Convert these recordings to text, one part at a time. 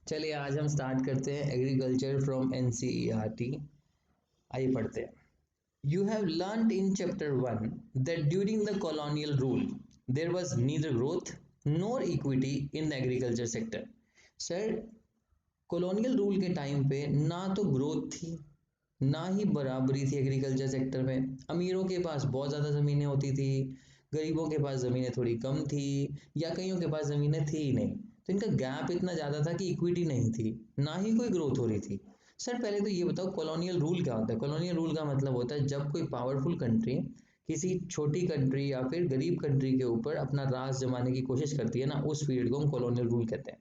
चलिए आज हम स्टार्ट करते हैं एग्रीकल्चर फ्रॉम एनसीईआरटी। आइए पढ़ते हैं। You have learnt in chapter 1 that during the colonial rule there was neither growth nor equity in the agriculture sector. Sir, colonial rule के टाइम पे ना तो ग्रोथ थी ना ही बराबरी थी एग्रीकल्चर सेक्टर में। अमीरों के पास बहुत ज़्यादा ज़मीनें होती थी, गरीबों के पास ज़मीनें थोड़ी कम थी या कईयों के पास ज़मीनें थी ही नहीं। तो इनका गैप इतना ज़्यादा था कि इक्विटी नहीं थी, ना ही कोई ग्रोथ हो रही थी। सर पहले तो ये बताओ कॉलोनियल रूल क्या होता है। कॉलोनियल रूल का मतलब होता है जब कोई पावरफुल कंट्री किसी छोटी कंट्री या फिर गरीब कंट्री के ऊपर अपना राज जमाने की कोशिश करती है ना, उस पीरियड को हम कॉलोनियल रूल कहते हैं।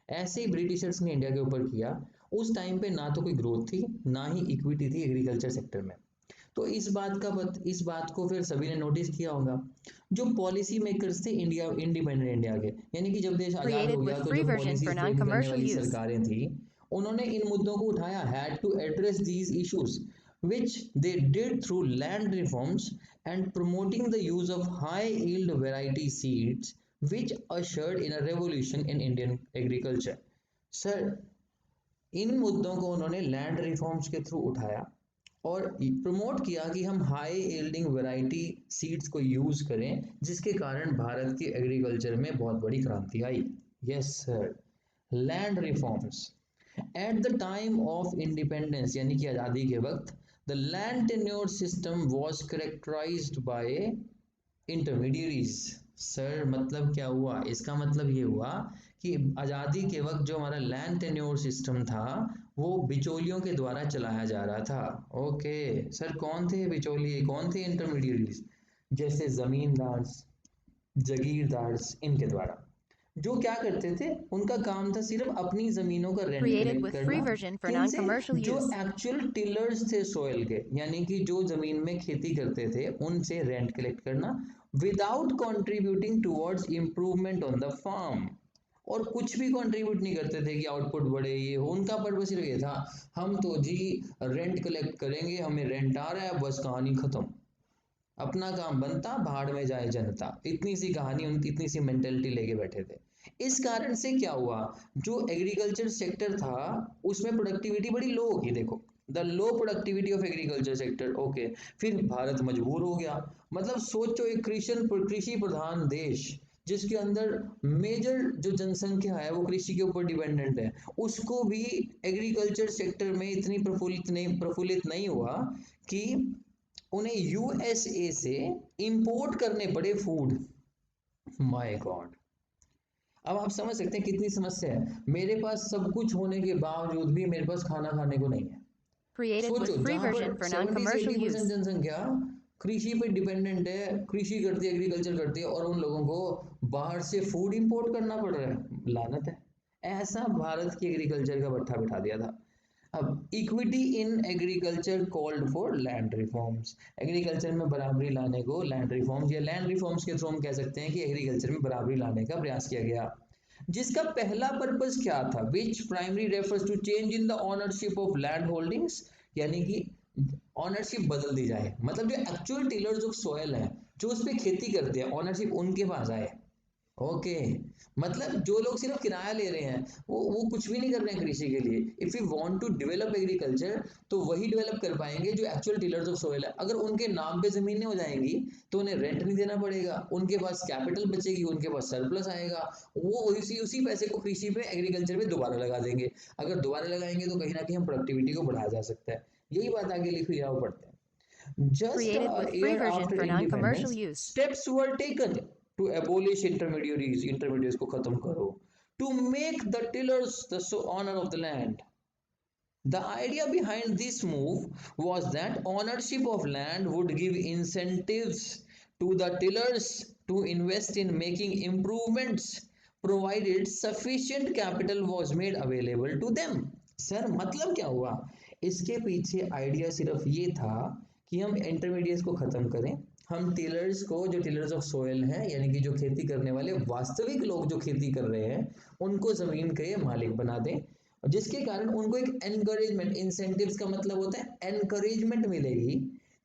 ऐसे ही ब्रिटिशर्स ने इंडिया के ऊपर किया। उस टाइम पे ना तो कोई ग्रोथ थी ना ही इक्विटी थी एग्रीकल्चर सेक्टर में। तो इस बात को फिर सभी ने नोटिस किया होगा। जो पॉलिसी मेकर्स थे इंडिया इंडिपेंडेंट इंडिया के, यानी कि जब देश आज़ाद हो Created गया with तो free जो version for पॉलिसीज फ्रेम करने non-commercial वाली use. सरकारें थी, उन्होंने इन मुद्दों को उठाया, had to address these issues which they did through land reforms and promoting the use of high yield variety seeds which ushered in a revolution in Indian agriculture. Sir, इन मुद्दों को उन्होंने लैंड रिफॉर्म्स के through उठाया और promote किया कि हम हाई यील्डिंग वैरायटी सीड्स को यूज करें, जिसके कारण भारत की एग्रीकल्चर में बहुत बड़ी क्रांति आई। Yes sir, land reforms at the time of independence यानी कि आज़ादी के वक्त the land tenure system was characterised by intermediaries. Sir मतलब क्या हुआ, इसका मतलब ये हुआ कि आज़ादी के वक्त जो हमारा लैंड टेन्योर सिस्टम था वो बिचौलियों के द्वारा चलाया जा रहा था। ओके सर, कौन थे बिचौलिए, कौन थे इंटरमीडियरीज? जैसे जमींदार्स, जागीरदार्स, इनके द्वारा। जो क्या करते थे, उनका काम था सिर्फ अपनी जमीनों का रेंट Created कलेक्ट with करना। free version for किनसे? non-commercial जो use. एक्चुअल टिलर्स थे सॉइल के, यानी कि जो जमीन में खेती करते थे उनसे रेंट कलेक्ट करना, without contributing towards improvement on the farm. और कुछ भी कंट्रीब्यूट नहीं करते थे कि आउटपुट बढ़े, ये हो। उनका पर्पस सिर्फ ये था, हम तो जी रेंट कलेक्ट करेंगे, हमें रेंट आ रहा है, बस कहानी खत्म, अपना काम बनता, भाड़ में जाए जनता। इतनी सी कहानी, उनकी इतनी सी मेंटेलिटी लेके बैठे थे। इस कारण से क्या हुआ, जो एग्रीकल्चर सेक्टर था उसमें प्रोडक्टिविटी बड़ी लो होगी। देखो, the low productivity of agriculture sector. Okay, फिर भारत मजबूर हो गया। मतलब सोचो, एक कृषि प्रधान देश जिसके अंदर मेजर जो जनसंख्या है वो कृषि के ऊपर डिपेंडेंट है, उसको भी एग्रीकल्चर सेक्टर में इतनी प्रफुल्लित नहीं हुआ कि उन्हें यूएसए से इंपोर्ट करने पड़े फूड। माय गॉड, अब आप समझ सकते हैं कितनी समस्या है। मेरे पास सब कुछ होने के बावजूद भी मेरे पास खाना खाने को नहीं है। Created with सोचो, free जहां version पर for 70 से non-commercial 80% use. जनसंख्या कृषि पे डिपेंडेंट है, कृषि करती है, एग्रीकल्चर करती है, और उन लोगों को बाहर से फूड इंपोर्ट करना पड़ रहा है। लानत है, ऐसा भारत की एग्रीकल्चर का भट्ठा बिठा दिया था। अब equity in agriculture called for land reforms. Agriculture में बराबरी लाने को लैंड रिफॉर्म्स, या लैंड रिफॉर्म्स के थ्रू हम कह सकते हैं कि एग्रीकल्चर में बराबरी लाने का प्रयास किया गया, जिसका पहला पर्पस क्या था, which primary refers to change in the ownership of land holdings, यानी कि ऑनरशिप बदल दी जाए। मतलब जो एक्चुअल टिलर्स ऑफ सॉइल है, जो उस पर खेती करते हैं, ऑनरशिप उनके पास आए। ओके, मतलब जो लोग सिर्फ किराया ले रहे हैं, वो कुछ भी नहीं कर रहे हैं कृषि के लिए। If you want to develop agriculture तो वही डेवलप कर पाएंगे जो एक्चुअल टिलर्स ऑफ सोइल है। अगर उनके नाम पे जमीनें हो जाएंगी तो उन्हें रेंट नहीं देना पड़ेगा, उनके पास कैपिटल बचेगी, उनके पास सरप्लस आएगा, वो उसी पैसे को कृषि पे, एग्रीकल्चर पे दोबारा लगा देंगे। अगर दोबारा लगाएंगे तो कहीं ना कहीं हम प्रोडक्टिविटी को बढ़ाया जा सकता है। यही बात आगे लिखी जाओ, पढ़ते हैं। Just Created a with free year version after for non-commercial independence, use. steps were taken to abolish intermediaries को खत्म करो, to make the tillers the owner of the land. The idea behind this move was that ownership of land would give incentives to the tillers to invest in making improvements provided sufficient capital was made available to them. Sir मतलब क्या हुआ, इसके पीछे idea सिर्फ ये था कि हम इंटरमीडिएट्स को खत्म करें, हम टिलर्स को, जो टिलर्स ऑफ सोयल हैं यानी कि जो खेती करने वाले वास्तविक लोग जो खेती कर रहे हैं, उनको जमीन के मालिक बना दें, जिसके कारण उनको एक एनकरेजमेंट, इंसेंटिव्स का मतलब होता है एनकरेजमेंट मिलेगी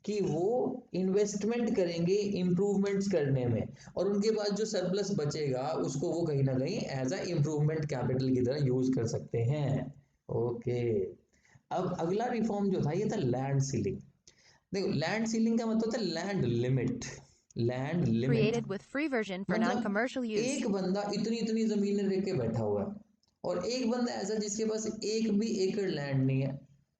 कि वो इन्वेस्टमेंट करेंगे इम्प्रूवमेंट्स करने में, और उनके पास जो सरप्लस बचेगा उसको वो कहीं ना कहीं एज अ इम्प्रूवमेंट कैपिटल की तरह यूज कर सकते हैं। ओके, अब अगला रिफॉर्म जो था ये था लैंड सीलिंग। देखो, लैंड सीलिंग का मतलब होता है land limit. Land limit Created with free version for मतलब non-commercial use. एक बंदा इतनी इतनी जमीनें लेके बैठा हुआ है, और एक बंदा ऐसा जिसके पास एक भी एकड़ लैंड नहीं है।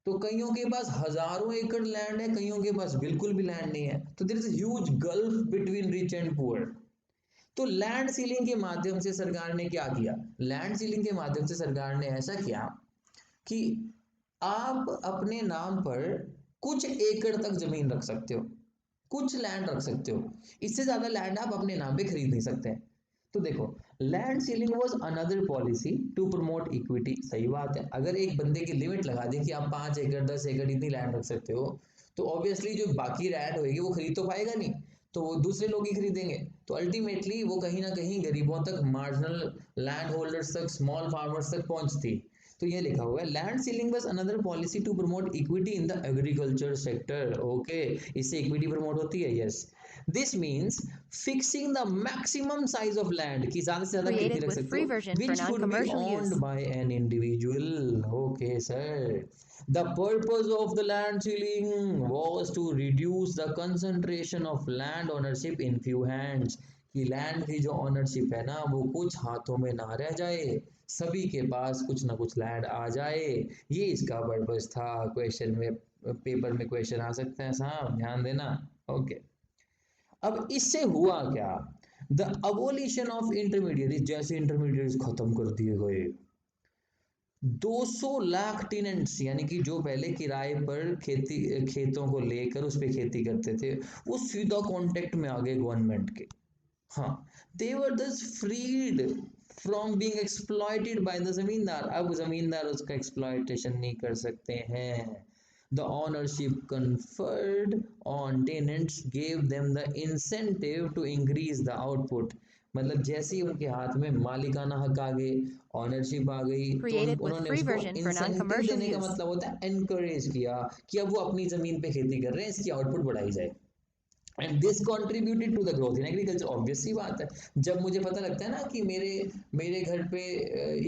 तो कईयों के पास हजारों एकड़ लैंड है, कईयों के पास बिल्कुल भी लैंड नहीं है। तो there is huge gulf between rich and poor. तो लैंड सीलिंग के माध्यम से सरकार ने क्या किया? लैंड सीलिंग के माध्यम से सरकार ने ऐसा किया कि आप अपने नाम पर कुछ एकड़ तक जमीन रख सकते हो, कुछ लैंड रख सकते हो, इससे ज्यादा लैंड आप अपने नाम पे खरीद नहीं सकते। तो देखो, land ceiling was another policy to promote equity. सही बात है, अगर एक बंदे की लिमिट लगा दी कि आप 5 एकड़ 10 एकड़ इतनी लैंड रख सकते हो, तो ऑब्वियसली जो बाकी लैंड होगी वो खरीद तो पाएगा नहीं, तो वो दूसरे लोग ही खरीदेंगे। तो अल्टीमेटली वो कहीं ना कहीं गरीबों तक, मार्जिनल लैंड होल्डर्स तक, स्मॉल फार्मर्स तक पहुंचती। तो ये लिखा हुआ है land ceiling was another policy to promote equity in the agriculture sector. Okay, इससे इक्विटी प्रमोट होती है। Yes, this means fixing the maximum size of land, की ज्यादा से ज्यादा कितनी Created रख with सकते free हो, version for which could be non-commercial owned use. By an individual. Okay sir, the purpose of the land ceiling was to reduce the concentration of land ownership in few hands, कि land की जो ownership है ना वो कुछ हाथों में ना रह जाए, सभी के पास कुछ ना कुछ लैंड आ जाए। ये इसका पर्पस था। क्वेश्चन में, पेपर में क्वेश्चन आ सकते हैं साहब, ध्यान देना। ओके, अब इससे हुआ क्या? द अबोलिशन ऑफ इंटरमीडिएट, जैसे इंटरमीडिएट खत्म कर दिए गए, 200 लाख टेनेंट्स, यानी कि जो पहले किराए पर खेती, खेतों को लेकर उस पर खेती करते थे, वो सीधा कांटेक्ट में आ गए गवर्नमेंट के। हाँ, they were thus freed from being exploited by the zamindar. अब जमींदार उसका एक्सप्लॉइटेशन नहीं कर सकते हैं। The ownership conferred on tenants gave them the incentive to increase the output। मतलब जैसे ही उनके हाथ में मालिकाना हक आ गए, ऑनरशिप आ गई, तो Created with उन्होंने free उसको version for इंसेंटिव non-commercial देने का use. मतलब होता है एनकरेज किया कि अब वो अपनी जमीन पे खेती कर रहे हैं, इसकी आउटपुट बढ़ाई जाए। And this contributed to the growth in agriculture. Obvious सी बात है, जब मुझे पता लगता है ना कि मेरे मेरे घर पे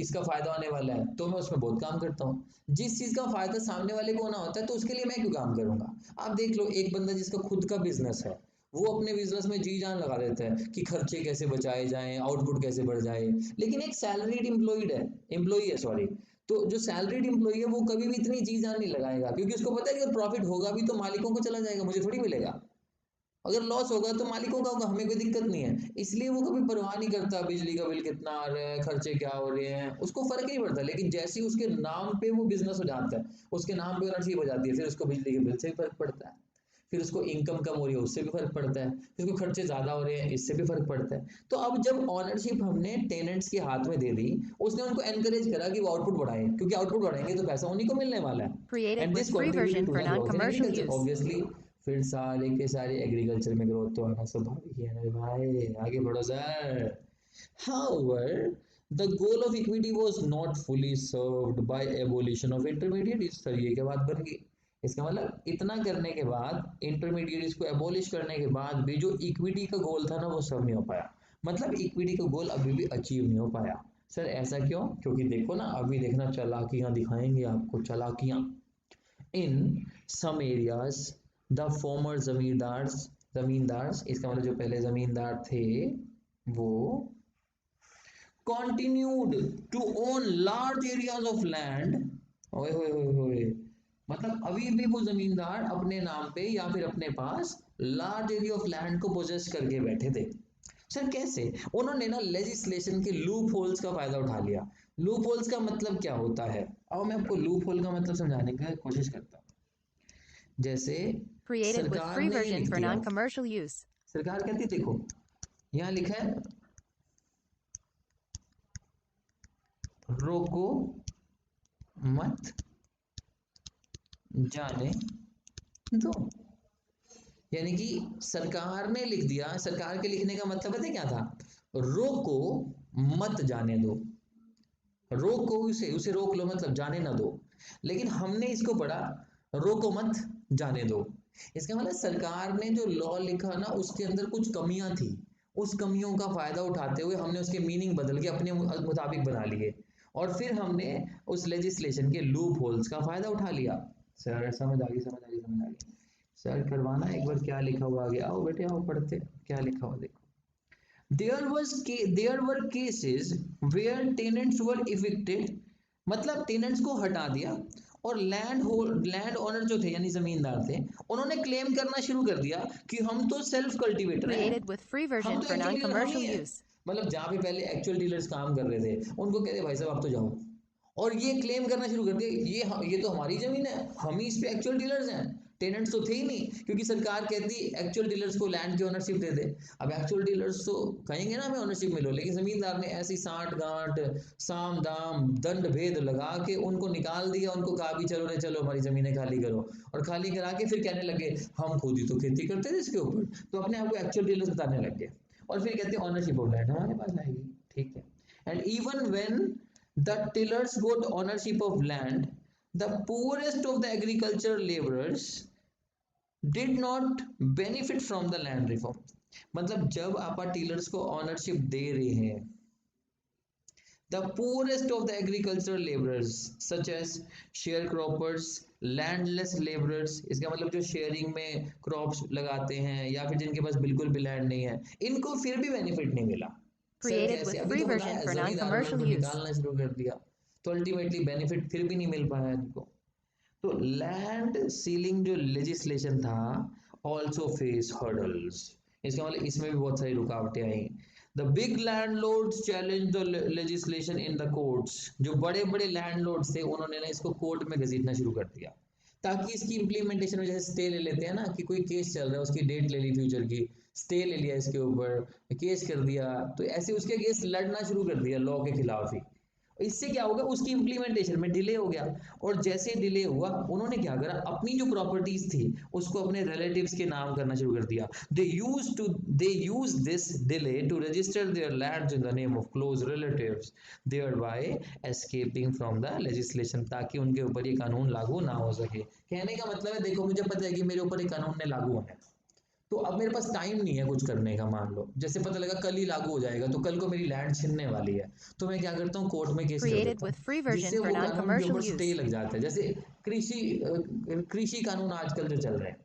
इसका फायदा होने वाला है, तो मैं उसमें बहुत काम करता हूँ। जिस चीज का फायदा सामने वाले को होना होता है, तो उसके लिए मैं क्यों काम करूंगा? आप देख लो, एक बंदा जिसका खुद का बिजनेस है, वो अपने बिजनेस में जी जान लगा देता है कि खर्चे कैसे बचाए जाएं, आउटपुट कैसे बढ़ जाए। लेकिन एक सैलरीड एम्प्लॉय है, सॉरी, तो जो सैलरीड एम्प्लॉय है वो कभी भी इतनी जी जान नहीं लगाएगा, क्योंकि उसको पता है कि प्रॉफिट होगा भी तो मालिकों को चला जाएगा, मुझे थोड़ी मिलेगा। अगर लॉस होगा तो मालिकों का होगा, हमें कोई दिक्कत नहीं है। इसलिए वो कभी परवाह नहीं करता बिजली का बिल कितना आ रहा है, खर्चे क्या हो रहे हैं, उसको फर्क नहीं पड़ता। लेकिन जैसे ही उसके नाम पे वो बिजनेस हो जाता है, उसके नाम पे ओनरशिप हो जाती है, फिर उसको बिजली के बिल से भी फर्क पड़ता है, फिर उसको इनकम कम हो रही है उससे भी फर्क पड़ता है, फिर उसको खर्चे ज्यादा हो रहे हैं इससे भी फर्क पड़ता है। तो अब जब ऑनरशिप हमने टेनेंट्स के हाथ में दे दी, उसने उनको एनकरेज करा कि वो आउटपुट बढ़ाएं, क्योंकि आउटपुट बढ़ाएंगे तो पैसा उन्हीं को मिलने वाला है। Created and with this free contributed version to for the growth in non-commercial agriculture. use. Obviously फिर सारे के सारे एग्रीकल्चर में ग्रोथ तो आना स्वाभाविक है ना भाई। आगे बढ़ो sir. However, the goal of equity was not fully served by abolition of intermediaries। Sir ये क्या बात बन गई? इसका मतलब इतना करने के बाद, इंटरमीडिएट्स को एबोलिश करने के बाद भी जो इक्विटी का गोल था ना वो सर्व नहीं हो पाया। मतलब इक्विटी का गोल अभी भी अचीव नहीं हो पाया। सर ऐसा क्यों? क्योंकि देखो ना, अभी देखना चालाकियां दिखाएंगे आपको, चालाकियां। In some areas the former zamindars, इसका मतलब जो पहले जमींदार थे वो continued to own large areas of land। ओए होए होए होए, मतलब अभी भी वो जमींदार अपने नाम पे या फिर अपने पास लार्ज एरिया ऑफ लैंड को पोजेस करके बैठे थे। सर कैसे? उन्होंने ना लेजिस्लेशन के लूप होल्स का फायदा उठा लिया। लूप होल्स का मतलब क्या होता है? अब मैं आपको लूप होल का मतलब समझाने की कोशिश करता हूँ। जैसे Created with सरकार free ने ये version लिख for दिया, non-commercial use. सरकार कहती है देखो, यहाँ लिखा है रोको मत जाने दो। यानी कि सरकार ने लिख दिया, सरकार के लिखने का मतलब पता है क्या था? रोको मत जाने दो। रोको, उसे उसे रोक लो मतलब जाने ना दो। लेकिन हमने इसको पढ़ा रोको मत जाने दो। इसका मतलब सरकार ने जो लॉ लिखा ना उसके अंदर कुछ कमियां थी, उस कमियों का फायदा उठाते हुए हमने उसके मीनिंग बदल के अपने मुताबिक बना लिए और फिर हमने उस लेजिस्लेशन के लूप होल्स का फायदा उठा लिया। सर समझ आ गई, समझ आ गई, समझ आ गई। सर करवाना एक बार, क्या लिखा हुआ आगे, आओ बेटे आओ पढ़ते, क्या लिखा हुआ देखो। There were cases where tenants were evicted, मतलब टेनेंट्स को हटा दिया और लैंड ओनर जो थे यानी जमींदार थे, उन्होंने क्लेम करना शुरू कर दिया कि हम तो सेल्फ कल्टीवेटर हैं, Created with free हम version तो for एक्चुअल डीलर हम ही non-commercial हैं। use. मतलब जहाँ पे पहले एक्चुअल डीलर्स काम कर रहे थे उनको कहते भाई साहब आप तो जाओ, और ये क्लेम करना शुरू कर दिया ये तो हमारी जमीन है, हम ही इस पे एक्चुअल डीलर्स हैं। टेनेंट्स तो थे ही नहीं, क्योंकि सरकार कहती एक्चुअल डीलर्स को लैंड की ओनरशिप दे दे। अब एक्चुअल डीलर्स तो कहेंगे ना हमें ओनरशिप मिलो, लेकिन जमींदार ने ऐसी साठ गांठ साम दाम दंड भेद लगा के उनको निकाल दिया, उनको कहा भी चलो रे चलो हमारी जमीनें खाली करो, और खाली करा के फिर कहने लगे हम खुद ही तो खेती करते थे इसके ऊपर, तो अपने आप को एक्चुअल डीलर्स बताने लग गए और फिर कहते हैं ओनरशिप ऑफ लैंड हमारे पास आएगी। ठीक है, and even when the tillers got ownership of land, the poorest of the agricultural laborers did not benefit from the land reform। मतलब जब आप टीलर्स को ऑनरशिप दे रहे हैं, the poorest of the agricultural laborers such as sharecroppers, landless laborers, इसका मतलब जो sharing में क्रॉप्स लगाते हैं या फिर जिनके पास बिल्कुल भी लैंड नहीं है, इनको फिर भी बेनिफिट नहीं मिला। सर Created कैसे, with अभी free तो version बताया for जमींदारों ने non-commercial उनको use. निकालना शुरू कर दिया, तो अल्टीमेटली बेनिफिट फिर भी नहीं मिल पाया इनको। तो लैंड सीलिंग जो लेजिस्लेशन था ऑल्सो फेस हर्डल्स, इसका मतलब इसमें भी बहुत सारी रुकावटें आई। The big landlords challenge the legislation in the courts, जो बड़े बड़े लैंडलॉर्ड्स थे उन्होंने ना इसको कोर्ट में घसीटना शुरू कर दिया, ताकि इसकी इंप्लीमेंटेशन में जैसे स्टे ले लेते हैं ना, कि कोई केस चल रहा है उसकी डेट ले ली फ्यूचर की, स्टे ले लिया इसके ऊपर, केस कर दिया, तो ऐसे उसके अगेंस्ट लड़ना शुरू कर दिया लॉ के खिलाफ ही। इससे क्या होगा, उसकी इंप्लीमेंटेशन में डिले हो गया, और जैसे डिले हुआ उन्होंने क्या करा, अपनी जो प्रॉपर्टीज थी उसको अपने रिलेटिव्स के नाम करना शुरू कर दिया। They use this delay to register their lands in the name of close relatives, thereby escaping from the legislation, ताकि उनके ऊपर ये कानून लागू ना हो सके। कहने का मतलब है देखो मुझे पता है कि मेरे ऊपर ये कानून ने लागू होना है, तो अब मेरे पास टाइम नहीं है कुछ करने का, मान लो जैसे पता लगा कल ही लागू हो जाएगा, तो कल को मेरी लैंड छीनने वाली है, तो मैं क्या करता हूँ, कोर्ट में केस कर Created देता with हूँ, free जिससे version for वो कानून के ऊपर non-commercial स्टे use. लग जाता है। जैसे कृषि कानून आजकल जो चल रहे हैं,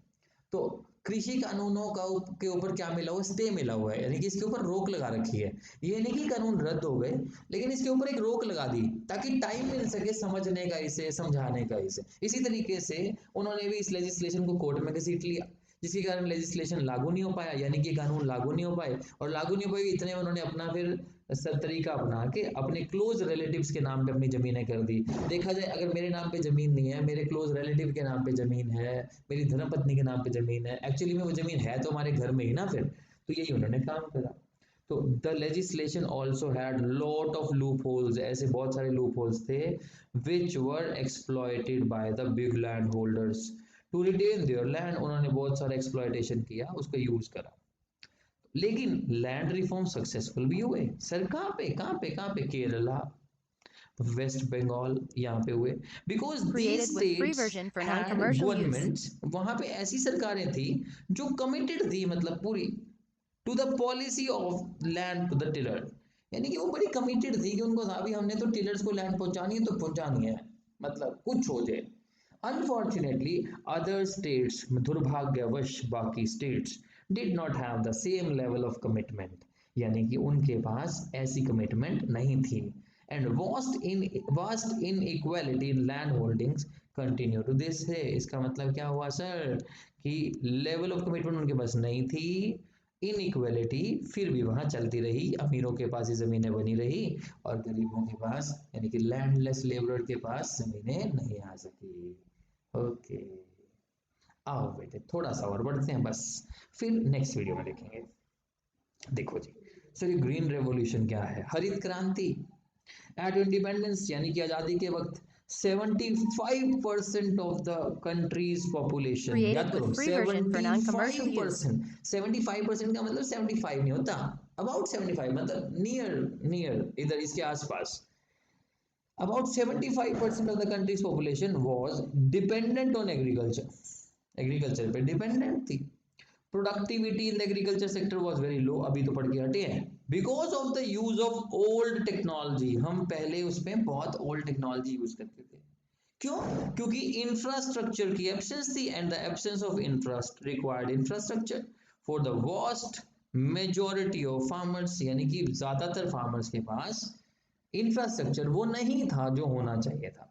तो कृषि कानूनों का के ऊपर क्या मिला हुआ, स्टे मिला हुआ है, यानी कि इसके ऊपर रोक लगा रखी है। ये नहीं कि कानून रद्द हो गए, लेकिन इसके ऊपर एक रोक लगा दी ताकि टाइम मिल सके समझने का, इसे समझाने का। इसे इसी तरीके से उन्होंने भी इस लेजिस्लेशन को कोर्ट में घसीट लिया, जिसके कारण लेजिस्लेशन लागू नहीं हो पाया, यानी कि कानून लागू नहीं हो पाए, और लागू नहीं हो पाए इतने में उन्होंने अपना फिर सब तरीका अपना के अपने क्लोज रिलेटिव्स के नाम पे अपनी जमीनें कर दी। देखा जाए अगर मेरे नाम पे जमीन नहीं है, मेरे क्लोज रिलेटिव के नाम पे जमीन है, मेरी धर्मपत्नी के नाम पे जमीन है, एक्चुअली में वो जमीन है तो हमारे घर में ही ना, फिर तो यही उन्होंने काम करा। तो the legislation also had lot of loopholes, ऐसे बहुत सारे लूप होल्स थे which were exploited by the big land holders to retain their land. उन्होंने बहुत सारा एक्सप्लॉयटेशन किया, उसका यूज करा, लेकिन लैंड रिफॉर्म सक्सेसफुल भी हुए। सर कहाँ पे केरला, वेस्ट बंगाल, यहाँ पे हुए, because these Created with free states version for had non-commercial use. Governments, वहां पे ऐसी सरकारें थी जो कमिटेड थी, मतलब पूरी to the policy of land to the tiller, यानी कि वो बड़ी कमिटेड थी कि उनको था भी हमने तो टिलर्स को लैंड पहुंचानी है तो पहुंचानी है, मतलब कुछ हो जाए। अनफॉर्चुनेटली अदर स्टेट्स, दुर्भाग्यवश बाकी states did not have the same level of commitment, यानी कि उनके पास ऐसी कमिटमेंट नहीं थी, and vast inequality in land holdings continue to this है। इसका मतलब क्या हुआ सर, कि लेवल ऑफ कमिटमेंट उनके पास नहीं थी, इनइक्वालिटी फिर भी वहां चलती रही, अमीरों के पास ही जमीनें बनी रही और गरीबों के पास यानी कि लैंडलेस लेबरर के पास जमीनें नहीं आ सकी। ओके, आओ बेटे थोड़ा सा और बढ़ते हैं, बस फिर नेक्स्ट वीडियो में देखेंगे। देखो जी सर, ये ग्रीन रेवोल्यूशन क्या है, हरित क्रांति। एट इंडिपेंडेंस यानी कि आजादी के वक्त 75% of the countries population, Created याद करो with free version for non-commercial use. 75%, 75% का मतलब 75 नहीं होता, अबाउट 75 मतलब नियर नियर, इधर इसके आसपास। About 75% of the country's population was dependent on agriculture. Agriculture पे डिपेंडेंट थी। Productivity in the agriculture sector was very low, अभी तो पढ़ के हटे हैं, because of the use of old technology. हम पहले उसमें बहुत ओल्ड टेक्नोलॉजी यूज करते थे। क्यों? क्योंकि इंफ्रास्ट्रक्चर की एब्सेंस थी, एंड द एब्सेंस ऑफ इंफ्रास्ट required infrastructure for the vast majority of farmers, यानी कि ज्यादातर फार्मर्स के पास इंफ्रास्ट्रक्चर वो नहीं था जो होना चाहिए था।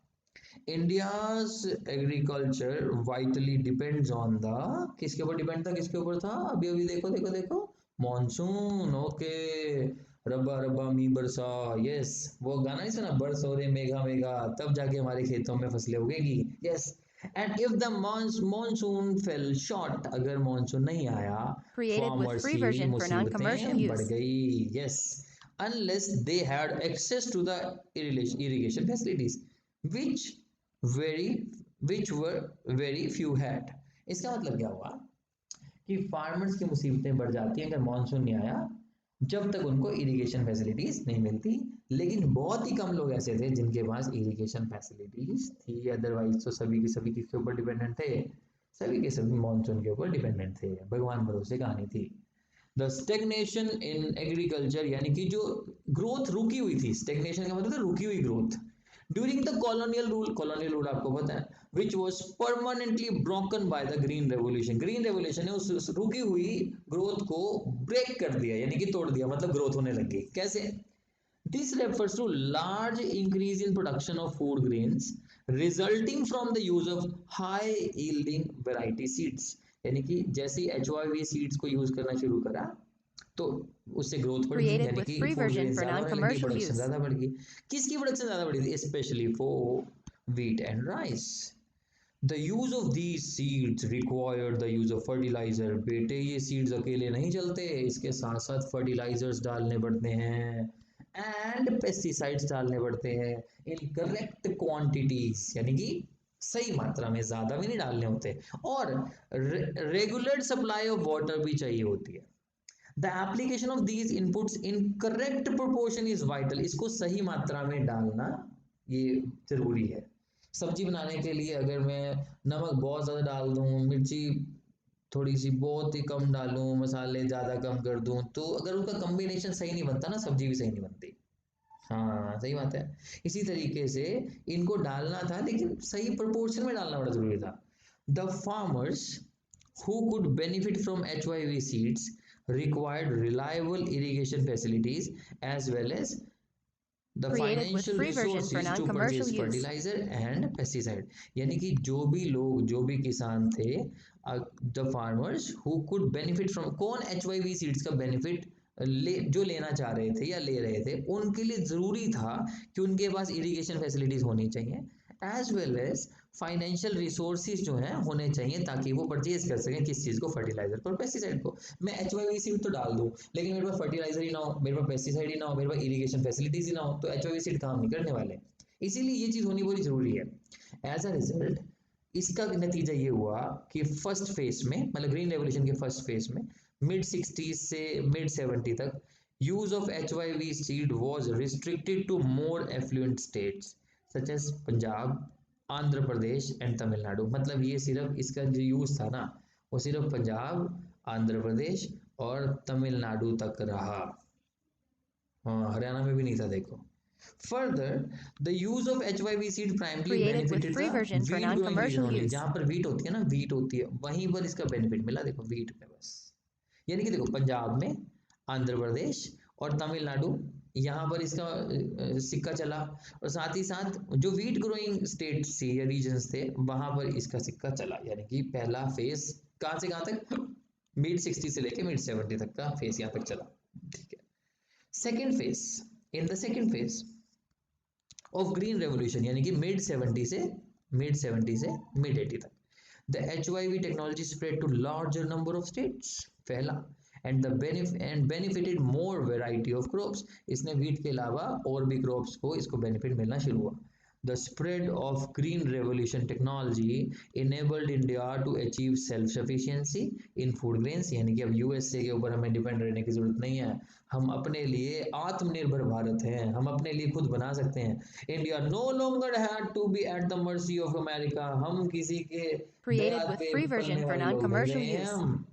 India's agriculture vitally depends on the, किसके ऊपर डिपेंड था, किसके ऊपर था, अभी अभी देखो देखो देखो, मॉनसून। ओके, रब्बा रब्बा मी बरसा, यस, वो गाना नहीं सुना, बरस हो रे मेघा मेघा, तब जाके हमारे खेतों में फसलें उगेगी। Yes, and if the monsoon fail short, अगर मॉनसून नहीं आया, Created with फार्मर्स free की version for non-commercial मुसीबतें बढ़ use. गई। Yes, unless they had access to the irrigation facilities which very which were very few had। इसका मतलब क्या हुआ कि फार्मर्स की मुसीबतें बढ़ जाती हैं अगर मानसून नहीं आया, जब तक उनको इरिगेशन फैसिलिटीज नहीं मिलती। लेकिन बहुत ही कम लोग ऐसे थे जिनके पास इरिगेशन फैसिलिटीज थी, अदरवाइज तो सभी के सभी किसके ऊपर डिपेंडेंट थे, सभी के सभी मानसून के ऊपर डिपेंडेंट थे, भगवान भरोसे कहानी थी। द स्टेग्नेशन इन एग्रीकल्चर, यानी कि जो ग्रोथ रुकी हुई थी, स्टेग्नेशन का मतलब रुकी हुई growth, during the colonial rule आपको पता है, which was permanently broken by the green revolution. Green revolution ने उस रुकी हुई ग्रोथ को ब्रेक कर दिया, यानी कि तोड़ दिया, मतलब ग्रोथ होने लगी। कैसे? This refers to large increase in production of food grains resulting from the use of high yielding variety seeds. यानी कि जैसे HYV सीड्स को यूज करना शुरू करा तो उससे ग्रोथ बढ़ गई, Created यानी with कि free food version grain for ज्यादा होने लगी, non-commercial प्रोडक्शन use. ज्यादा बढ़ गई। किसकी प्रोडक्शन ज्यादा बढ़ी थी? Specially for wheat and rice। The use of these seeds required the use of fertilizer। बेटे ये सीड्स अकेले नहीं चलते, इसके साथ साथ फर्टिलाइजर्स डालने पड़ते हैं एंड पेस्टिसाइड्स डालने पड़ते हैं इन करेक्ट क्वांटिटीज, यानी कि सही मात्रा में, ज्यादा भी नहीं डालने होते, और रेगुलर सप्लाई ऑफ वाटर भी चाहिए होती है। The application of these inputs in correct proportion is vital. इसको सही मात्रा में डालना ये जरूरी है। सब्जी बनाने के लिए अगर मैं नमक बहुत ज़्यादा डाल दूँ, मिर्ची थोड़ी सी बहुत ही कम डालूँ, मसाले ज़्यादा कम कर दूँ, तो अगर उनका कम्बिनेशन सही नहीं बनता ना, सब्जी भी सही नहीं बनती। हाँ, सही बात है। इसी तरीके से इनको डालना था, लेकिन सही प्रोपोर्शन में डालना बड़ा ज़रूरी था। The farmers who could benefit from HYV seeds required reliable irrigation facilities as well as the Created with financial free version for resources to non-commercial purchase use. fertilizer and pesticide। यानी कि जो भी लोग, जो भी किसान थे, the farmers who could benefit from, कौन HYV सीड्स का बेनिफिट जो लेना चाह रहे थे या ले रहे थे, उनके लिए जरूरी था कि उनके पास इरिगेशन फैसिलिटीज होनी चाहिए, as well as financial resources जो है होने चाहिए, ताकि वो परचेज कर सकें किस चीज़ को, फर्टिलाइजर को, पेस्टिसाइड को। मैं HYV सीड तो डाल दूँ, लेकिन मेरे पास फर्टिलाइजर ही ना हो, मेरे पास पेस्टिसाइड ही ना हो, मेरे पास इरिगेशन फैसिलिटीज ही ना हो, तो HYV सीड काम नहीं करने वाले। इसीलिए ये चीज़ होनी बहुत जरूरी है। एज अ रिजल्ट इसका नतीजा ये हुआ कि फर्स्ट फेज में, मतलब ग्रीन रेवोल्यूशन के फर्स्ट फेज में, मिड 60s से मिड 70 तक use of HYV seed was restricted to more affluent states such as Punjab, Andhra Pradesh and Tamil Nadu. मतलब ये सिर्फ इसका जो यूज था ना, वो सिर्फ पंजाब, आंध्र प्रदेश और तमिलनाडु तक रहा। हाँ, हरियाणा में भी नहीं था, देखो। Further, the use of HYV seed primarily Created with benefited free the version for wheat growing region non-commercial only। use. जहाँ पर wheat होती है ना, wheat होती है, वहीं पर इसका बेनिफिट मिला, देखो wheat में बस। यानी कि देखो पंजाब में, आंध्र प्रदेश और तमिलनाडु, यहाँ पर इसका सिक्का चला, और साथ ही साथ जो वीट ग्रोइंग स्टेट्स थी या रीजन्स थे, वहां पर इसका सिक्का चला। यानी कि पहला फेज कहाँ से कहाँ तक, मिड 60 से लेके मिड 70 तक का फेज यहाँ तक चला, ठीक है। Second phase, in the second phase of green revolution, यानी कि मिड 70 से मिड 80 तक, the HYV technology spread to larger number of states, पहला, and benefited more variety of crops. इसने वीट के अलावा और भी क्रॉप्स को इसको बेनिफिट मिलना शुरू हुआ। The spread of green revolution technology enabled India to achieve self-sufficiency in food grains, यानी कि अब यूएसए के ऊपर हमें डिपेंड रहने की जरूरत नहीं है, हम अपने लिए आत्मनिर्भर भारत हैं, हम अपने लिए खुद बना सकते हैं। India no longer had to be at the mercy of America, हम किसी के Created दया with पे free पलने version for वाले लोग नहीं non-commercial रहे हैं, use. हम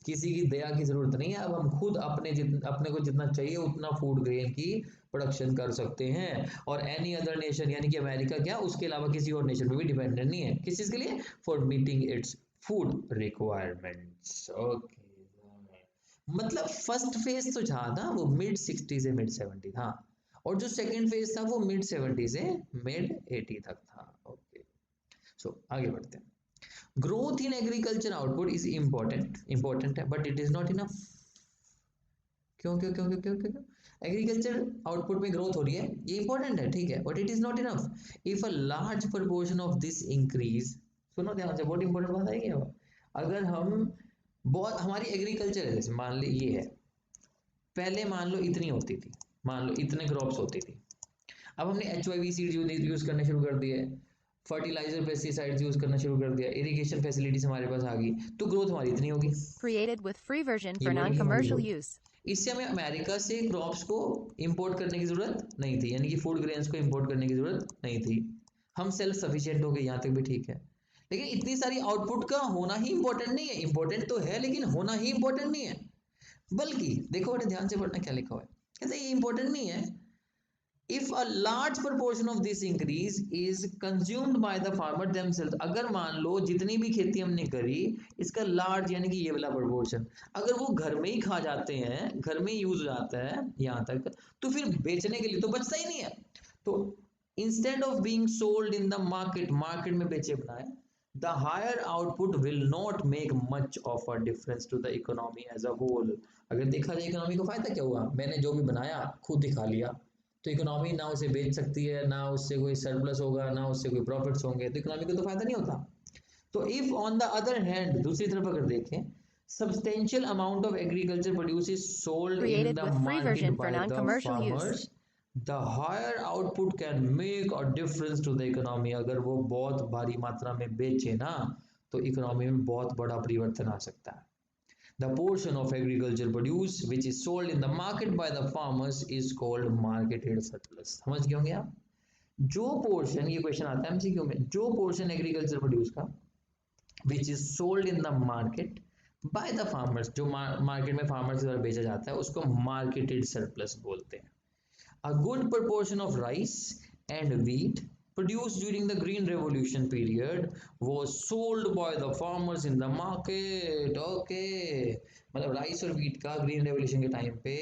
किसी की दया की जरूरत नहीं है, अब हम खुद अपने को जितना चाहिए उतना फूड ग्रेन की प्रोडक्शन कर सकते हैं, और एनी अदर नेशन यानी कि अमेरिका क्या, उसके अलावा किसी और नेशन पे भी डिपेंडेंट नहीं है, किस चीज के लिए, for meeting its food requirements. Okay, मतलब फर्स्ट फेज तो था ना वो मिड 60 से मिड 70 था, और जो सेकंड फेज था वो मिड 70 से मिड 80 तक था। ओके, सो आगे बढ़ते हैं। Growth in agriculture output is important है, but it is not enough. क्यों क्यों क्यों क्यों क्यों क्यों एग्रीकल्चर आउटपुट में ग्रोथ हो रही है, ये इंपॉर्टेंट है, ठीक है, but it is not enough if a large proportion of this increase. सुनो ध्यान से, बहुत इंपॉर्टेंट बात आएगी अब। अगर हम बहुत हमारी एग्रीकल्चर है, जैसे मान ली ये है, पहले मान लो इतनी होती थी, मान लो इतने क्रॉप्स होती थी, अब हमने HYV सीड यूज करने शुरू कर दिए, फर्टिलाइजर पेस्टिसाइड्स यूज करना शुरू कर दिया, इरिगेशन फैसिलिटीज हमारे पास आ गई, तो ग्रोथ हमारी इतनी होगी, Created with free version ये for बढ़ेगी हमारी non-commercial ग्रोथ। use. इससे हमें अमेरिका से क्रॉप्स को इंपोर्ट करने की जरूरत नहीं थी, यानी कि फूड ग्रेन्स को इंपोर्ट करने की जरूरत नहीं थी, हम सेल्फ सफिशिएंट हो गए, यहाँ तक भी ठीक है। लेकिन इतनी सारी आउटपुट का होना ही इंपॉर्टेंट नहीं है, इंपॉर्टेंट तो है लेकिन होना ही इंपॉर्टेंट नहीं है, बल्कि देखो बड़े ध्यान से पढ़ना क्या लिखा हुआ है, कहते ये इंपॉर्टेंट नहीं है। If a large proportion of this increase is consumed by the farmer themselves, अगर मान लो जितनी भी खेती हमने करी इसका लार्ज यानी कि ये वाला प्रोपोर्शन अगर वो घर में ही खा जाते हैं, घर में यूज हो जाता है यहाँ तक, तो फिर बेचने के लिए तो बचता ही नहीं है। तो instead of being sold in the market में बेचे बनाए, the higher output will not make much of a difference to the economy as a whole। अगर देखा जाए इकोनॉमी को फायदा क्या हुआ, मैंने जो भी बनाया खुद ही खा लिया, तो इकोनॉमी ना उसे बेच सकती है, ना उससे कोई सरप्लस होगा, ना उससे कोई प्रॉफिट्स होंगे, तो इकोनॉमी को तो फायदा नहीं होता। तो if on the other hand, दूसरी तरफ अगर देखें, substantial amount of agriculture produce is sold in Created the with free market version by for the non-commercial use. farmers, the higher output can make a difference to the economy। अगर वो बहुत भारी मात्रा में बेचे ना, तो इकोनॉमी में बहुत बड़ा परिवर्तन आ सकता है। The portion of agriculture produce which is sold in the market by the farmers is called marketed surplus। समझ गए होंगे आप, जो पोर्शन, ये क्वेश्चन आता है एमसीक्यू में, जो पोर्शन एग्रीकल्चर प्रोड्यूस का which is sold in the market by the farmers, जो मार्केट में फार्मर्स द्वारा बेचा जाता है, उसको मार्केटेड सरप्लस बोलते हैं। A good proportion of rice and wheat produced during the green revolution period was sold by the farmers in the market। okay, मतलब राइस और व्हीट का ग्रीन रेवोल्यूशन के टाइम पे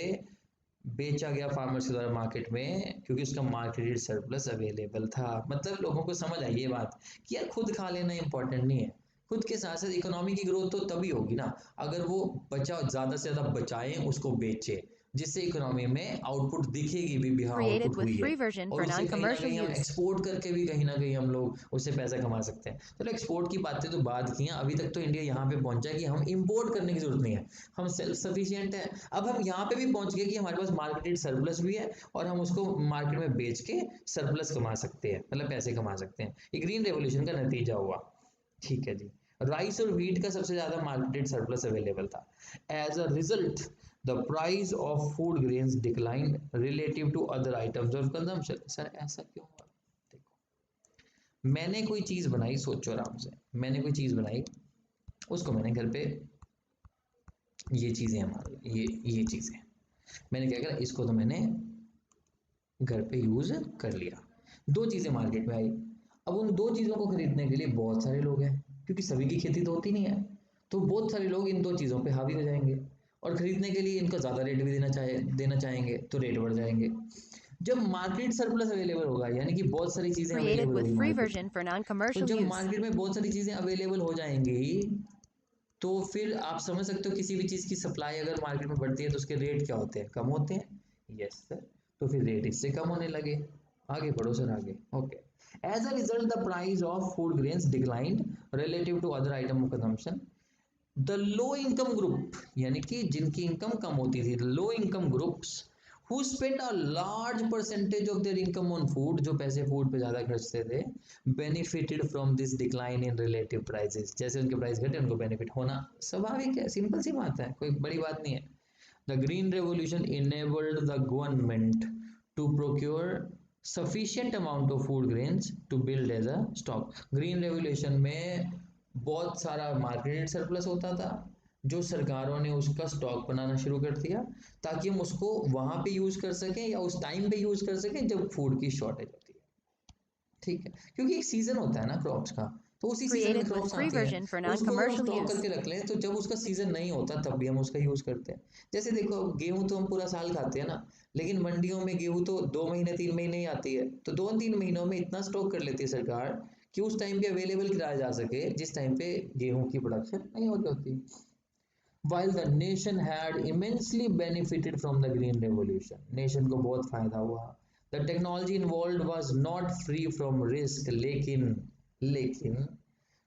बेचा गया फार्मर्स के द्वारा मार्केट में, क्योंकि उसका मार्केटेड सरप्लस अवेलेबल था। मतलब लोगों को समझ आई ये बात कि यार खुद खा लेना इंपॉर्टेंट नहीं है, खुद के साथ साथ इकोनॉमी की ग्रोथ तो तभी होगी ना अगर वो बचा ज्यादा से ज्यादा बचाएं, उसको बेचे, जिससे इकोनॉमी में आउटपुट दिखेगी भी हाँ Created आउटपुट with हुई है, free version और for उससे कहीं ना non-commercial कहीं हम use. एक्सपोर्ट करके भी कहीं ना कहीं हम लोग उससे पैसा कमा सकते हैं। चलो एक्सपोर्ट की बातें तो बाद की हैं, अभी तक तो इंडिया यहाँ पे पहुंचा कि हम इंपोर्ट करने की जरूरत नहीं है, हम सेल्फ सफिशिएंट है। अब हम यहाँ पे भी पहुंच गए कि हमारे पास मार्केटेड सरप्लस भी है और हम उसको मार्केट में बेच के सरप्लस कमा सकते हैं, मतलब पैसे कमा सकते हैं। ये ग्रीन रेवोल्यूशन का नतीजा हुआ, ठीक है जी। राइस और व्हीट का सबसे ज्यादा मार्केटेड सरप्लस अवेलेबल था। As a result the price of food grains declined relative to other items of consumption. Sir ऐसा क्यों हुआ? देखो, मैंने कोई चीज बनाई, सोचो आराम से, मैंने कोई चीज बनाई, उसको मैंने घर पे, ये चीजें हमारी ये चीजें मैंने क्या करा, इसको तो मैंने घर पे यूज कर लिया, दो चीजें मार्केट में आई। अब उन दो चीजों को खरीदने के लिए बहुत सारे लोग हैं, क्योंकि सभी की खेती तो होती नहीं है, तो बहुत सारे लोग इन दो चीजों पे हावी हो जाएंगे और खरीदने के लिए इनका ज्यादा रेट भी देना चाहेंगे, तो रेट बढ़ जाएंगे। जब मार्केट सरप्लस अवेलेबल होगा, यानी कि बहुत सारी चीजें Created अवेलेबल with होगी free मार्केट में, version for तो non-commercial जब use. मार्केट में बहुत सारी चीजें अवेलेबल हो जाएंगी, तो फिर आप समझ सकते हो किसी भी चीज की सप्लाई अगर मार्केट में बढ़ती है तो उसके रेट क्या होते हैं, कम होते हैं। यस सर, तो फिर रेट इससे कम होने लगे। आगे बढ़ो सर, आगे। Okay, as a result the price of food grains declined relative to other item of consumption. The low income group, यानी कि जिनकी इनकम कम होती थी, low income groups who spent a large percentage of their income on food, जो पैसे food पे ज़्यादा खर्चते थे, benefited from this decline in relative prices. जैसे उनके प्राइस घटे उनको बेनिफिट होना स्वाभाविक है, सिंपल सी बात है, कोई बड़ी बात नहीं है. The Green Revolution enabled the government to procure sufficient amount of food grains to build as a stock. Green Revolution में बहुत सारा मार्केट सरप्लस होता था जो सरकारों ने उसका स्टॉक बनाना शुरू कर दिया ताकि हम उसको वहां पे यूज कर सकें या उस टाइम पे यूज कर सकें जब फूड की शॉर्टेज होती है. ठीक है, क्योंकि एक सीजन होता है ना क्रॉप्स का, तो उसी सीजन में Created with क्रॉप्स free आती हैं, version for तो उसको अगर हम non-commercial स्टॉक use. करके रख लें तो जब उसका सीजन नहीं होता तब भी हम उसका यूज करते हैं. जैसे देखो गेहूं तो हम पूरा साल खाते हैं ना, लेकिन मंडियों में गेहूं तो 2 महीने 3 महीने ही आती है, तो 2-3 महीनों में इतना स्टॉक कर लेती है सरकार कि उस टाइम पे अवेलेबल कराया जा सके जिस टाइम पे गेहूं की प्रोडक्शन नहीं होती होती. While the nation had immensely benefited from the Green Revolution, nation को बहुत फायदा हुआ. The technology involved was not free from risk, लेकिन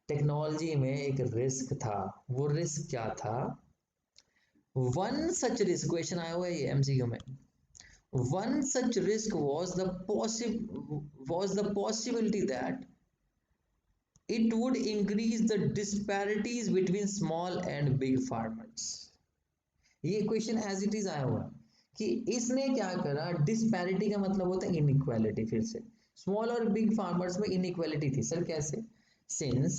टेक्नोलॉजी में एक रिस्क था. वो रिस्क क्या था? वन सच रिस्क, क्वेश्चन आया हुआ है ये एमसीक्यू में. One such risk was the possibility that it would increase the disparities between small and big farmers. ये क्वेश्चन एज इट इज आया हुआ कि इसने क्या करा, डिस्पैरिटी का मतलब होता है इनइक्वालिटी. फिर से स्मॉल और बिग फार्मर्स में इनइक्वालिटी थी. सर कैसे? Since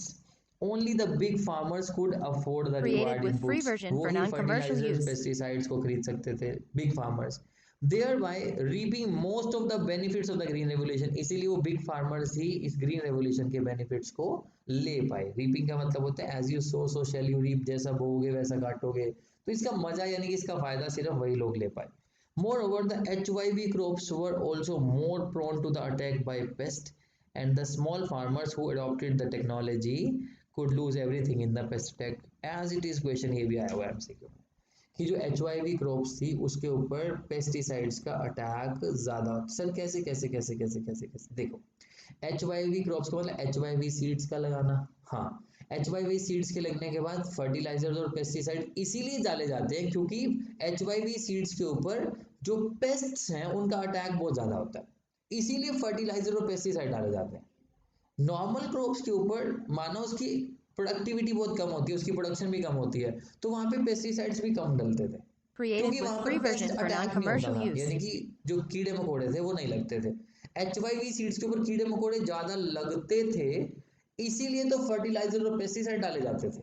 only the big farmers could afford the Created required with free inputs. version वो for he non-commercial fertilizers use. pesticides को खरीद सकते थे big farmers, thereby reaping most of the benefits of the green revolution. इसीलिए वो big farmers ही इस green revolution के benefits को ले पाए. reaping का मतलब होता है as you sow so shall you reap, जैसा बोओगे वैसा काटोगे. तो इसका मजा यानी कि इसका फायदा सिर्फ वही लोग ले पाए. Moreover, the HYV crops were also more prone to the attack by pest, and the small farmers who adopted the technology could lose everything in the pest attack. As it is question ये भी आया हुआ है MCQ में कि जो HYV crops थी उसके ऊपर पेस्टिसाइड्स का अटैक ज्यादा. सर कैसे कैसे कैसे कैसे कैसे कैसे? देखो HYV क्रॉप्स का मतलब HYV सीड्स का लगाना. हाँ, HYV सीड्स के लगने के बाद फर्टिलाइजर्स और पेस्टिसाइड इसीलिए डाले जाते हैं क्योंकि HYV सीड्स के ऊपर जो पेस्ट्स हैं उनका अटैक बहुत ज्यादा होता है, इसीलिए फर्टिलाइजर और पेस्टिसाइड डाले जाते हैं. नॉर्मल क्रॉप्स के ऊपर मानो उसकी प्रोडक्टिविटी बहुत कम होती है, उसकी प्रोडक्शन भी कम होती है, तो वहां पे पेस्टिसाइड्स भी कम डलते थे Created क्योंकि with वहां free पर पेस्ट version for अटैक नहीं होता non-commercial था, use. यानी कि जो कीड़े मकोड़े थे वो नहीं लगते थे. HYV सीड्स के ऊपर कीड़े मकोड़े ज्यादा लगते थे, इसीलिए तो फर्टिलाइजर और पेस्टिसाइड डाले जाते थे.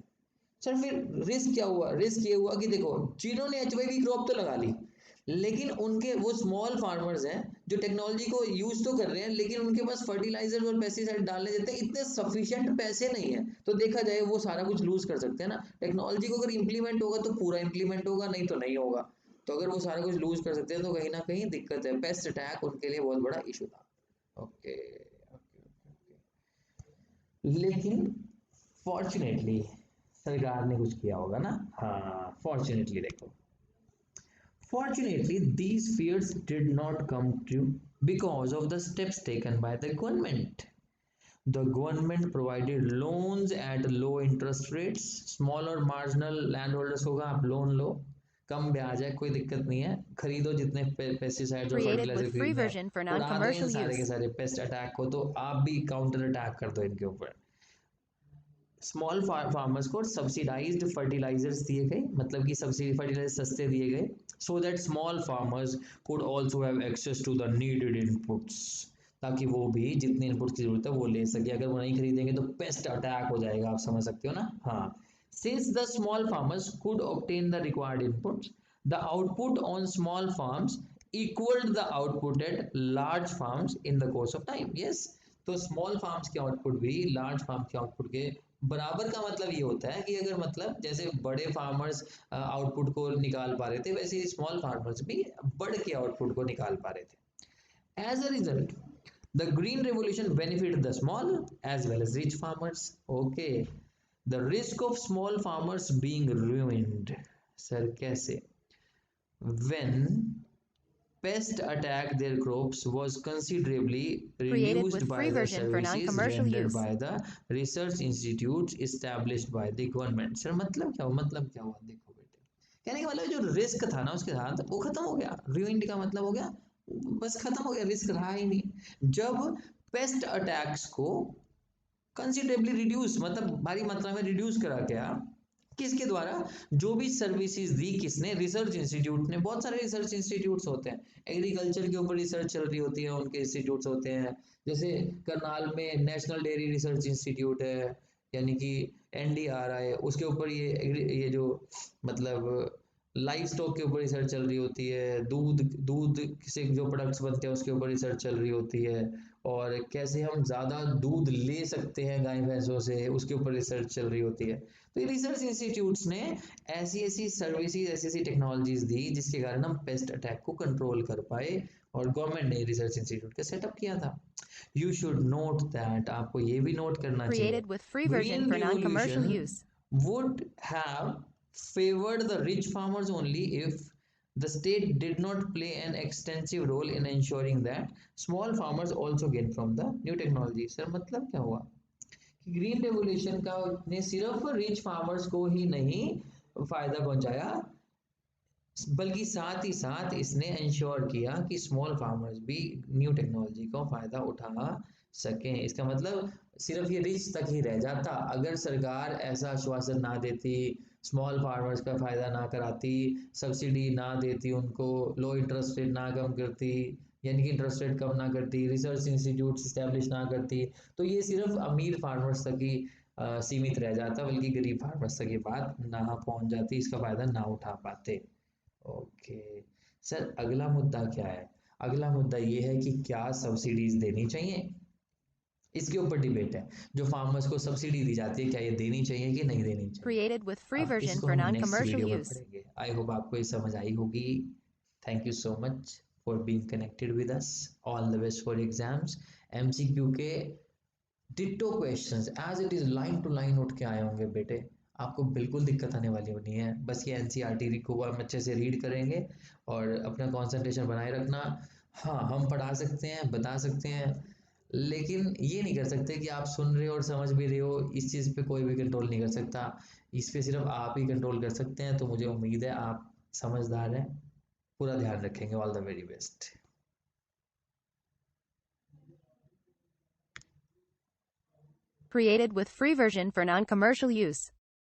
सर फिर रिस्क क्या हुआ? रिस्क ये हुआ कि देखो जिन्होंने HYV क्रॉप तो लगा ली, लेकिन उनके वो स्मॉल फार्मर्स हैं जो टेक्नोलॉजी को यूज तो कर रहे हैं, लेकिन उनके पास फर्टिलाइजर और पेस्टिसाइड डालने देते हैं इतने सफिशिएंट पैसे नहीं है, तो देखा जाए वो सारा कुछ लूज कर सकते हैं ना. टेक्नोलॉजी को अगर इंप्लीमेंट होगा तो पूरा इंप्लीमेंट होगा, नहीं तो नहीं होगा. तो अगर वो सारा कुछ लूज कर सकते हैं तो कहीं ना कहीं दिक्कत है. पेस्ट अटैक उनके लिए बहुत बड़ा इशू था. ओके लेकिन फॉर्चुनेटली सरकार ने कुछ किया होगा ना. हाँ फॉर्चुनेटली देखो, fortunately these fears did not come true because of the steps taken by the government. The government provided loans at low interest rates. Small और marginal landholders होगा, आप लोन लो, कम ब्याज है, कोई दिक्कत नहीं है, खरीदो जितने पेस्टिसाइड्स और Created फर्टिलाइजर with free खरीदना है, version for उड़ा दो इन non-commercial सारे के use. सारे पेस्ट अटैक को, तो आप भी काउंटर अटैक कर दो इनके ऊपर. स्मॉल फार्मर्स को सब्सिडाइज्ड फर्टिलाइजर्स दिए गए, मतलब कि सब्सिडी फर्टिलाइजर सस्ते दिए गए, so that small farmers could also have access to the needed inputs, ताकि वो भी जितने इनपुट्स की जरूरत है वो ले सके. अगर वो नहीं खरीदेंगे तो पेस्ट अटैक हो जाएगा, आप समझ सकते हो ना. हाँ, since the small farmers could obtain the required inputs, the output on small farms equaled the output at large farms in the course of time. Yes, तो स्मॉल फार्म्स के आउटपुट भी लार्ज फार्म के output के बराबर का मतलब ये होता है कि अगर मतलब जैसे बड़े फार्मर्स आउटपुट को निकाल पा रहे थे, वैसे ही स्मॉल फार्मर्स भी बढ़ के आउटपुट को निकाल पा रहे थे. As a result the green revolution benefit the small as well as rich farmers. Okay, the risk of small farmers being ruined. Sir कैसे? when pest attack their crops was considerably Created reduced with by free the version for services non-commercial rendered use. by the research institutes established by the government. Sir मतलब क्या हुआ? मतलब क्या हुआ? देखो बेटे कहने का मतलब जो रिस्क था ना उसके साथ वो खत्म हो गया, ruined का मतलब हो गया बस खत्म हो गया, रिस्क रहा ही नहीं। जब पेस्ट अटैक्स को कंसिडरेबली रिड्यूस मतलब भारी मात्रा में रिड्यूस करा गया, किसके द्वारा, जो भी सर्विसेज दी किसने, रिसर्च इंस्टीट्यूट ने। बहुत सारे रिसर्च इंस्टीट्यूट्स होते हैं, एग्रीकल्चर के ऊपर रिसर्च चल रही होती है, उनके इंस्टीट्यूट्स होते हैं। जैसे करनाल में नेशनल डेयरी रिसर्च इंस्टीट्यूट है, यानी कि NDRI, उसके ऊपर ये जो मतलब लाइव स्टॉक के ऊपर रिसर्च चल रही होती है, दूध दूध से जो प्रोडक्ट्स बनते हैं उसके ऊपर रिसर्च चल रही होती है, और कैसे हम ज़्यादा दूध ले सकते हैं गाय भैंसों से, उसके ऊपर रिसर्च चल रही होती है। तो ये रिसर्च इंस्टीट्यूट्स ने ऐसी ऐसी सर्विसेज, ऐसी ऐसी टेक्नोलॉजीज दी जिसके कारण हम पेस्ट अटैक को कंट्रोल कर पाए, और गवर्नमेंट ने रिसर्च इंस्टीट्यूट का सेटअप किया था। यू शुड नोट दैट, आपको ये भी नोट करना चाहिए, Created with free version green for non-commercial revolution use. would have favored the rich farmers only if the state did not play an extensive role in ensuring that small farmers also gain from the new technology। Sir मतलब क्या हुआ कि green revolution का ने सिर्फ rich farmers को ही नहीं फायदा पहुंचाया, बल्कि साथ ही साथ इसने इंश्योर किया कि स्मॉल फार्मर्स भी न्यू टेक्नोलॉजी का फायदा उठा सकें। इसका मतलब सिर्फ ये रिच तक ही रह जाता अगर सरकार ऐसा आश्वासन ना देती, स्मॉल फार्मर्स का फायदा ना कराती, सब्सिडी ना देती उनको, लो इंटरेस्ट रेट ना कम करती, यानी कि इंटरेस्ट रेट कम ना करती, रिसर्च इंस्टीट्यूट स्टैब्लिश ना करती, तो ये सिर्फ अमीर फार्मर्स तक ही सीमित रह जाता, बल्कि गरीब फार्मर्स तक ये बात ना पहुंच जाती, इसका फायदा ना उठा पाते। ओके सर, अगला मुद्दा क्या है? अगला मुद्दा ये है कि क्या सब्सिडीज देनी चाहिए, इसके ऊपर डिबेट है। जो फार्मर्स को सब्सिडी दी जाती है क्या ये देनी चाहिए कि नहीं देनी चाहिए, Created with free अब version इसको for हम नेक्स्ट non-commercial वीडियो में use. पढ़ेंगे। आई होप आपको ये समझ आई होगी। Thank you so much for being connected with us. All the best for exams. MCQ के ditto questions as it is line to line उठ के आए होंगे बेटे, आपको बिल्कुल दिक्कत आने वाली होनी है। बस ये NCERT को हम अच्छे से रीड करेंगे और अपना कंसंट्रेशन बनाए रखना। हाँ, हम पढ़ा सकते हैं, बता सकते हैं, लेकिन ये नहीं कर सकते कि आप सुन रहे हो और समझ भी रहे हो, इस चीज़ पे कोई भी कंट्रोल नहीं कर सकता, इस पे सिर्फ आप ही कंट्रोल कर सकते हैं। तो मुझे उम्मीद है आप समझदार हैं, पूरा ध्यान रखेंगे। All the very best. Created with free version for non-commercial use.